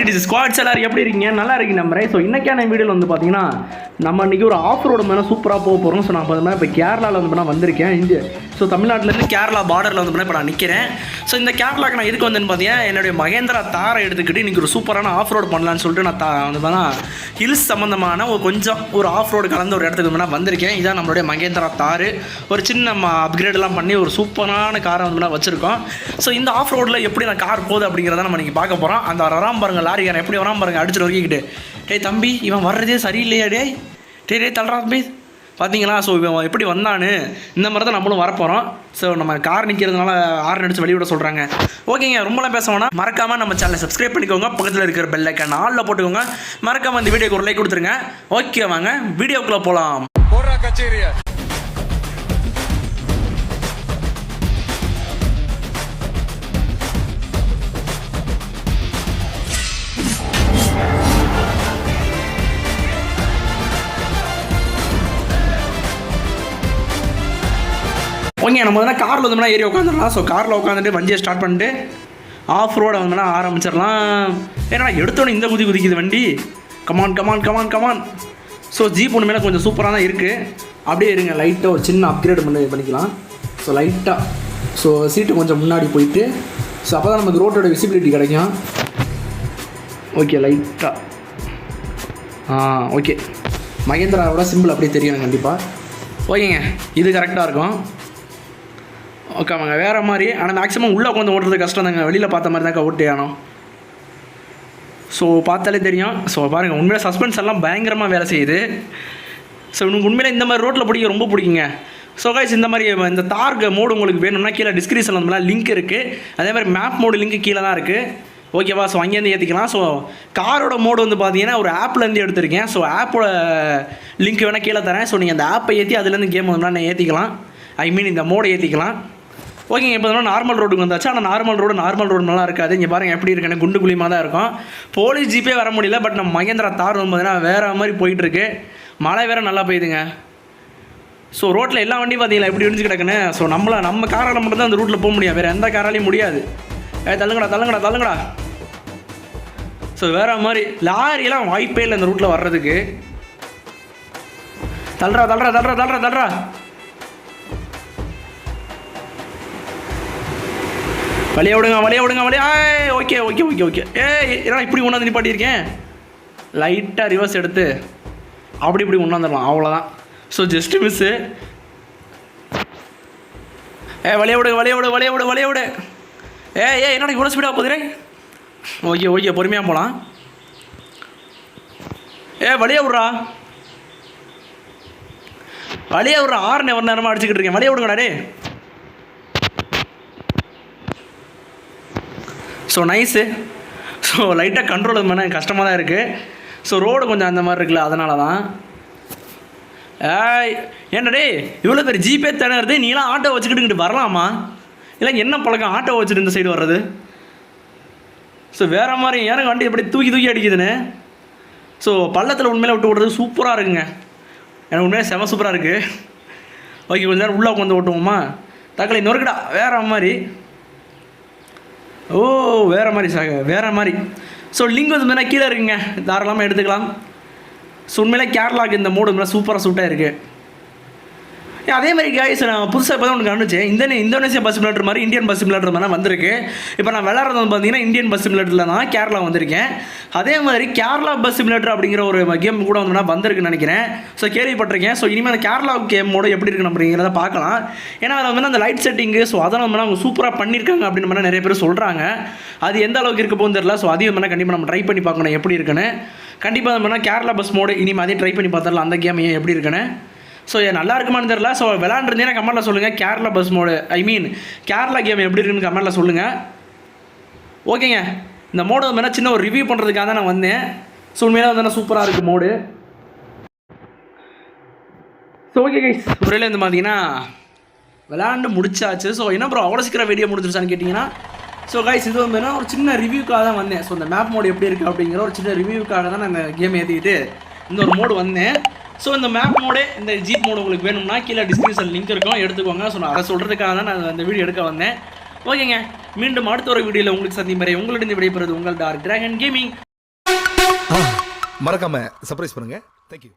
It is squads எல்லாரும் எப்படி இருக்கீங்க? நல்லா இருக்கீங்க நம்புறேன். ஸோ இன்றைக்கான வீடியோவில் வந்து பார்த்தீங்கன்னா நம்ம இன்றைக்கி ஒரு ஆஃப் ரோடு மேலே சூப்பராக போக போகிறோம். ஸோ நான் பார்த்தீங்கன்னா இப்போ கேரளாவில் வந்து நான் வந்திருக்கேன். இந்தியா ஸோ தமிழ்நாட்டிலேருந்து கேரளா பார்டரில் வந்து இப்போ நான் நிற்கிறேன். ஸோ இந்த கேரளாவுக்கு நான் எதுக்கு வந்தேன்னு பார்த்தீங்கன்னா என்னுடைய மகேந்திரா தாரை எடுத்துக்கிட்டு இன்றைக்கி ஒரு சூப்பரான ஆஃப் ரோடு பண்ணலான்னு சொல்லிட்டு நான் வந்து பார்த்தா ஹில்ஸ் சம்மந்தமான ஒரு ஆஃப் ரோடு கலந்த ஒரு இடத்துக்கு வந்து நான் வந்திருக்கேன். இதான் நம்மளுடைய மகேந்திரா தார். ஒரு சின்ன அப்கிரேடெலாம் பண்ணி ஒரு சூப்பரான காரை வந்து நான் வச்சுருக்கோம். ஸோ இந்த ஆஃப் ரோடில் எப்படி நான் கார் போகுது அப்படிங்கிறத நம்ம இன்றைக்கி பார்க்க போகிறோம். அந்த வராம பாருங்க லாரிக்காரன் எப்படி வராம பாருங்க அடிச்சுட்டு வரைக்கிட்டு. டேய் தம்பி இவன் வர்றதே சரியில்லையா? டே தள்ளுறா தம்பி பார்த்தீங்களா? ஸோ இவன் எப்படி வந்தான்னு இந்த மாதிரி தான் நம்மளும் வரப்போகிறோம். ஸோ நம்ம கார் நிற்கிறதுனால ஆறு அடிச்சு வெளியிட சொல்கிறாங்க. ஓகேங்க, ரொம்பலாம் பேச வேணாம். மறக்காமல் நம்ம சேனலை சப்ஸ்கிரைப் பண்ணிக்கோங்க. பக்கத்தில் இருக்கிற பெல் ஐக்கான் ஆலில் போட்டுக்கோங்க. மறக்காமல் இந்த வீடியோக்கு ஒரு லைக் கொடுத்துருங்க. ஓகே வாங்க வீடியோக்குள்ளே போகலாம். கச்சேரியா ஓகே, நம்ம வந்து காரில் வந்தோம்னா ஏறி உட்காந்துடலாம். ஸோ காரில் உட்காந்துட்டு வண்டியை ஸ்டார்ட் பண்ணிட்டு ஆஃப் ரோடை வந்தோம்னா ஆரம்பிச்சிடலாம். ஏன்னா எடுத்தோன்னே இந்த குதிக்குது வண்டி. கமான். ஸோ ஜீப் ஒன்று மேலே கொஞ்சம் சூப்பராக தான் இருக்குது. அப்படியே இருங்க, லைட்டாக ஒரு சின்ன அப்கிரேட் பண்ணிக்கலாம். ஸோ லைட்டாக ஸோ சீட்டு கொஞ்சம் முன்னாடி போயிட்டு ஸோ அப்போ தான் நமக்கு ரோட்டோட விசிபிலிட்டி கிடைக்கும். ஓகே லைட்டாக ஓகே மகேந்திராவோட சிம்பிள் அப்படியே தெரியும் கண்டிப்பாக. ஓகேங்க, இது கரெக்டாக இருக்கும். ஓகேவாங்க, வேறு மாதிரி. ஆனால் மேக்ஸிமம் உள்ளே உட்காந்து ஓட்டுறது கஷ்டம் தாங்க. வெளியில் பார்த்த மாதிரி தாங்க ஓட்டே ஆனோம். ஸோ பார்த்தாலே தெரியும். ஸோ பாருங்கள், உண்மையிலே சஸ்பென்ஸ் எல்லாம் பயங்கரமாக வேலை செய்யுது. ஸோ எனக்கு உண்மையிலே இந்த மாதிரி ரோட்டில் பிடிக்க ரொம்ப பிடிக்குங்க. ஸோ கைஸ் இந்த மாதிரி இந்த தார்க மோடு உங்களுக்கு வேணும்னா கீழே டிஸ்கிரிப்ஷனில் வந்து லிங்க் இருக்குது. அதே மாதிரி மேப் மோடு லிங்க் கீழே தான் இருக்குது. ஓகேவா? ஸோ அங்கேருந்து ஏற்றிக்கலாம். ஸோ காரோட மோடு வந்து பார்த்தீங்கன்னா ஒரு ஆப்லேருந்து எடுத்திருக்கேன். ஸோ ஆப்போட லிங்க் வேணால் கீழே தரேன். ஸோ நீங்கள் அந்த ஆப்பை ஏற்றி அதுலேருந்து கேம் வந்து ஏற்றிக்கலாம். இந்த மோடை ஏற்றிக்கலாம். ஓகேங்க, இப்போ நார்மல் ரோடுக்கு வந்தாச்சு. ஆனால் நார்மல் ரோடு நல்லா இருக்காது. இங்கே பாருங்கள் எப்படி இருக்குன்னு குண்டு குழியமாக தான் இருக்கும். போலீஸ் ஜீப்பே வர முடியல. பட் நம்ம மகேந்திரா தார் வந்து பார்த்தீங்கன்னா வேறு மாதிரி போயிட்டுருக்கு. மழை வேறு நல்லா பெய்யுதுங்க. ஸோ ரோட்டில் எல்லா வண்டியும் பார்த்தீங்களா எப்படி இடிஞ்சு கிடக்குன்னு. ஸோ நம்ம காரால் மட்டும் தான் அந்த ரூட்டில் போக முடியாது. வேறு எந்த காராலையும் முடியாது. தள்ளுங்கடா. ஸோ வேறு மாதிரி லாரியெல்லாம் வாய்ப்பே இல்லை இந்த ரூட்டில் வர்றதுக்கு. தள்ளுறா. வழியை விடுங்க. ஓகே. ஏன்னா இப்படி கொண்டாந்து நிப்பாட்டியிருக்கேன். லைட்டாக ரிவர்ஸ் எடுத்து அப்படி கொண்டாந்துடலாம், அவ்வளோதான். So just miss. வழியை விடு. என்னடா இவ்வளோ ஸ்பீடாக போகுதுரே? ஓகே பொறுமையாக போகலாம். வழியை விட்றா. ஆறு நேரமாக அடிச்சுக்கிட்டு இருக்கேன். வழியை விடுங்கடா டே. So nice. ஸோ லைட்டாக கண்ட்ரோல் பண்ண கஷ்டமாக தான் இருக்குது. ஸோ ரோடு கொஞ்சம் அந்த மாதிரி இருக்குல்ல, அதனால தான். என்னடே இவ்வளோ பேர் ஜிபே திணறது, நீலாம் ஆட்டோ வச்சுக்கிட்டு வரலாமா? இல்லை என்ன பழக்கம் ஆட்டோ வச்சுட்டு இந்த சைடு வர்றது? ஸோ வேறு மாதிரி எனக்கு வண்டி எப்படி தூக்கி அடிக்குதுன்னு. ஸோ பள்ளத்தில் உண்மையில விட்டு ஓட்டுறது சூப்பராக இருக்குங்க. எனக்கு உண்மையிலே செம சூப்பராக இருக்குது. ஓகே, கொஞ்சம் நேரம் உள்ளே உட்காந்து ஓட்டுவோமா? தக்கலை நொறுக்கடா. வேறு மாதிரி. வேறு மாதிரி. ஸோ லிங்க் வந்து பார்த்தீங்கன்னா கீழே இருக்குங்க, தாராளமாக எடுத்துக்கலாம். ஸோ உண்மையிலே கேரளாவுக்கு இந்த மோடு சூப்பராக சூட்டாக இருக்குது. அதே மாதிரி கைஸ் நான் புதுசாக இப்போ தான் ஒன்று கண்டுச்சேன். இந்தோனேசியா பஸ் சிமுலேட்டர் மாதிரி இந்தியன் பஸ் சிமுலேட்டர் மாதிரி வந்திருக்கு. இப்போ நான் விளையாடுறது வந்து பார்த்தீங்கன்னா இந்தியன் பஸ் சிமுலேட்டரில் தான் கேரளா வந்திருக்கேன். அதே மாதிரி கேரளா பஸ் சிமுலேட்டர் அப்படிங்கிற ஒரு கேம் கூட வந்து வந்திருக்குன்னு நினைக்கிறேன். ஸோ கேள்விப்பட்டிருக்கேன். ஸோ இனிமேல் கேரளா கேம் மோடு எப்படி இருக்குன்னு அப்படிங்கிறத பார்க்கலாம். ஏன்னா அதில் வந்து அந்த லைட் செட்டிங்கு ஸோ அதெல்லாம் வந்து அவங்க சூப்பராக பண்ணியிருக்காங்க அப்படின்னு மாதிரி நிறைய பேர் சொல்கிறாங்க. அது எந்த அளவுக்கு இருக்க போகுன்னு தெரியல. ஸோ அதையும் வந்து கண்டிப்பாக நம்ம ட்ரை பண்ணி பார்க்கணும் எப்படி இருக்குன்னு. கண்டிப்பாக நம்ம கேரளா பஸ் மோடு இனிமேல் அதையும் ட்ரை பண்ணி பார்த்துடலாம், அந்த கேம் எப்படி இருக்குன்னு. ஸோ நல்லா இருக்குமான்னு தெரில. ஸோ விளாண்டுருந்தீங்கன்னா கமெண்ட்டில் சொல்லுங்கள். Kerala bus mode Kerala game எப்படி இருக்குன்னு கமெண்ட்டில் சொல்லுங்கள். ஓகேங்க, இந்த மோடு வந்து சின்ன ஒரு ரிவ்யூ பண்ணுறதுக்காக தான் நான் வந்தேன். ஸோ உண்மையிலே வந்து சூப்பராக இருக்குது மோடு. ஸோ ஓகே கைஸ், ஒரேல வந்து பார்த்தீங்கன்னா விளாண்டு முடிச்சாச்சு. ஸோ என்ன ப்ரோ அவ்வளோ சீக்கிரம் வீடியோ முடிச்சிருச்சான்னு கேட்டிங்கன்னா, ஸோ கைஸ் இது வந்து ஒரு சின்ன ரிவ்யூக்காக தான் வந்தேன். ஸோ இந்த மேப் மோடு எப்படி இருக்குது அப்படிங்கிற ஒரு சின்ன ரிவ்யூக்காக தான் நான் இந்த கேம் ஏற்றிக்கிட்டு இந்த ஒரு மோடு வந்தேன். ஸோ இந்த மேப் மோடு இந்த ஜீப் மோடு உங்களுக்கு வேணும்னா கீழே டிஸ்கிரிப்ஷன் லிங்க் இருக்கும், எடுத்துக்கோங்க. ஸோ நான் அதை சொல்கிறதுக்காக தான் நான் இந்த வீடியோ எடுக்க வந்தேன். ஓகேங்க, மீண்டும் அடுத்த ஒரு வீடியோவில் உங்களுக்கு சந்திக்கும் வரை உங்களிடம் விடைபெறுவது உங்கள் டார்க் டிராகன் கேமிங். மறக்காம சர்ப்ரைஸ் பண்ணுங்க. தேங்க்யூ.